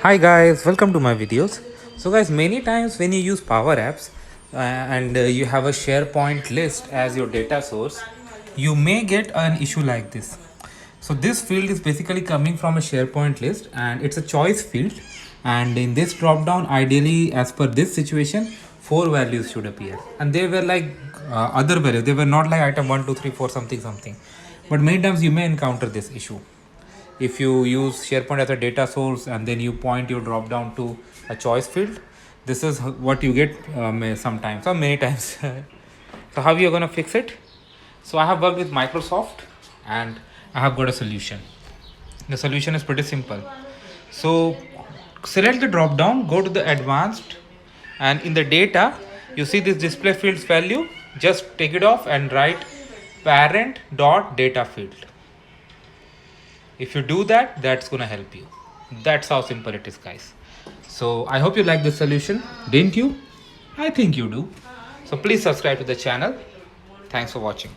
Hi guys, welcome to my videos. So guys, many times when you use Powerapps and you have a Sharepoint list as your data source, you may get an issue like this. So this field is basically coming from a SharePoint list and it's a choice field, and in this drop down, ideally as per this situation, 4 values should appear, and they were like other values. They were not like item 1 2 3 4 something something. But many times you may encounter this issue if you use SharePoint as a data source and then you point your drop down to a choice field. This is what you get sometimes or many times. So how you're gonna fix it? So I have worked with Microsoft and I have got a solution. The solution is pretty simple. So select the drop down, go to the advanced, and in the data you see this display fields value. Just take it off and write parent dot data field. If you do that, that's gonna help you. That's how simple it is, guys. So I hope you like this solution. Didn't you? I think you do. So please subscribe to the channel. Thanks for watching.